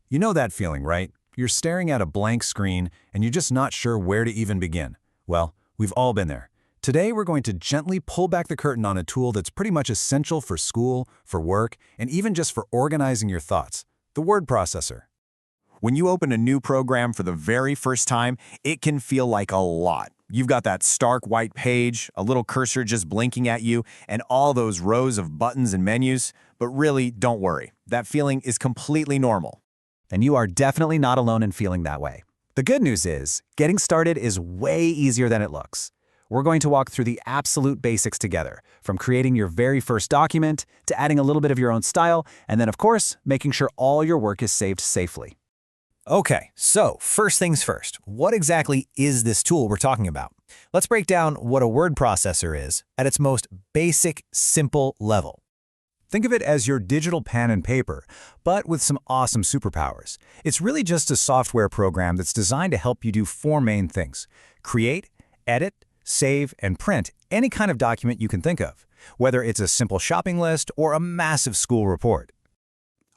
You know that feeling, right? You're staring at a blank screen and you're just not sure where to even begin. Well, we've all been there. Today, we're going to gently pull back the curtain on a tool that's pretty much essential for school, for work, and even just for organizing your thoughts, the word processor. When you open a new program for the very first time, it can feel like a lot. You've got that stark white page, a little cursor just blinking at you, and all those rows of buttons and menus. But really, don't worry. That feeling is completely normal. And you are definitely not alone in feeling that way. The good news is, getting started is way easier than it looks. We're going to walk through the absolute basics together, from creating your very first document to adding a little bit of your own style, and then, of course, making sure all your work is saved safely. Okay, so first things first, what exactly is this tool we're talking about? Let's break down what a word processor is at its most basic, simple level. Think of it as your digital pen and paper, but with some awesome superpowers. It's really just a software program that's designed to help you do four main things: create, edit, save, and print any kind of document you can think of, whether it's a simple shopping list or a massive school report.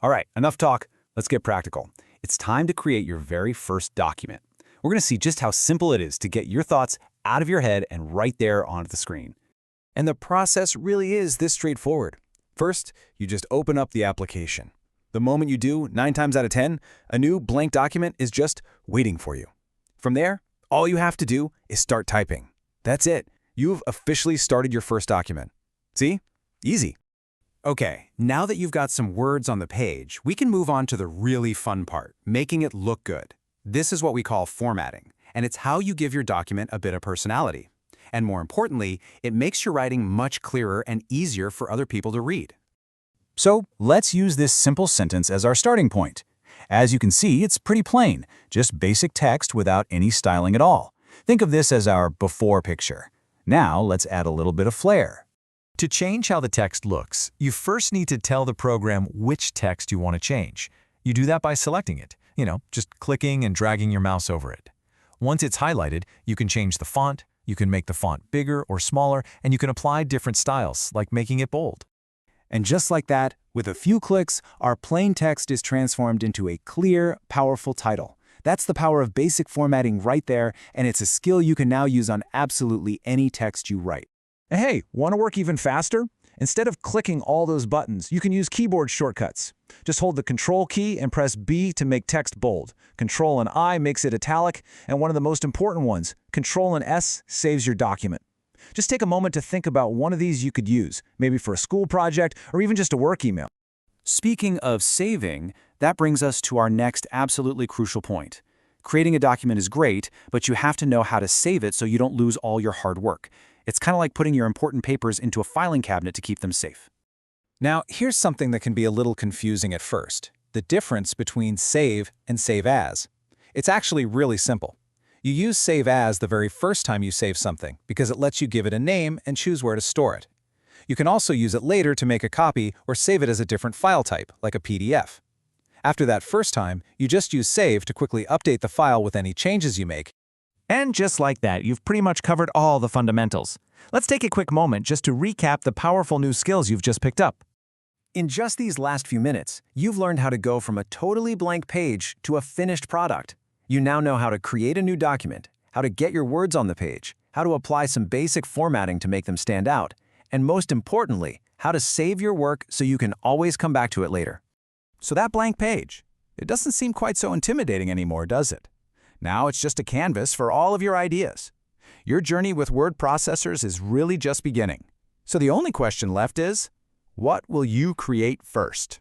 All right, enough talk. Let's get practical. It's time to create your very first document. We're going to see just how simple it is to get your thoughts out of your head and right there onto the screen. And the process really is this straightforward. First, you just open up the application. The moment you do, 9 times out of 10, a new blank document is just waiting for you. From there, all you have to do is start typing. That's it. You've officially started your first document. See? Easy. Okay, now that you've got some words on the page, we can move on to the really fun part, making it look good. This is what we call formatting, and it's how you give your document a bit of personality. And more importantly, it makes your writing much clearer and easier for other people to read. So let's use this simple sentence as our starting point. As you can see, it's pretty plain, just basic text without any styling at all. Think of this as our before picture. Now let's add a little bit of flair. To change how the text looks, you first need to tell the program which text you want to change. You do that by selecting it, just clicking and dragging your mouse over it. Once it's highlighted, you can change the font, you can make the font bigger or smaller, and you can apply different styles, like making it bold. And just like that, with a few clicks, our plain text is transformed into a clear, powerful title. That's the power of basic formatting right there, and it's a skill you can now use on absolutely any text you write. Hey, want to work even faster? Instead of clicking all those buttons, you can use keyboard shortcuts. Just hold the Control key and press B to make text bold. Control and I makes it italic, and one of the most important ones, Control and S saves your document. Just take a moment to think about one of these you could use, maybe for a school project or even just a work email. Speaking of saving, that brings us to our next absolutely crucial point. Creating a document is great, but you have to know how to save it so you don't lose all your hard work. It's kind of like putting your important papers into a filing cabinet to keep them safe. Now, here's something that can be a little confusing at first: the difference between save and save as. It's actually really simple. You use save as the very first time you save something because it lets you give it a name and choose where to store it. You can also use it later to make a copy or save it as a different file type, like a PDF. After that first time, you just use save to quickly update the file with any changes you make. And just like that, you've pretty much covered all the fundamentals. Let's take a quick moment just to recap the powerful new skills you've just picked up. In just these last few minutes, you've learned how to go from a totally blank page to a finished product. You now know how to create a new document, how to get your words on the page, how to apply some basic formatting to make them stand out, and most importantly, how to save your work so you can always come back to it later. So that blank page, it doesn't seem quite so intimidating anymore, does it? Now it's just a canvas for all of your ideas. Your journey with word processors is really just beginning. So the only question left is, what will you create first?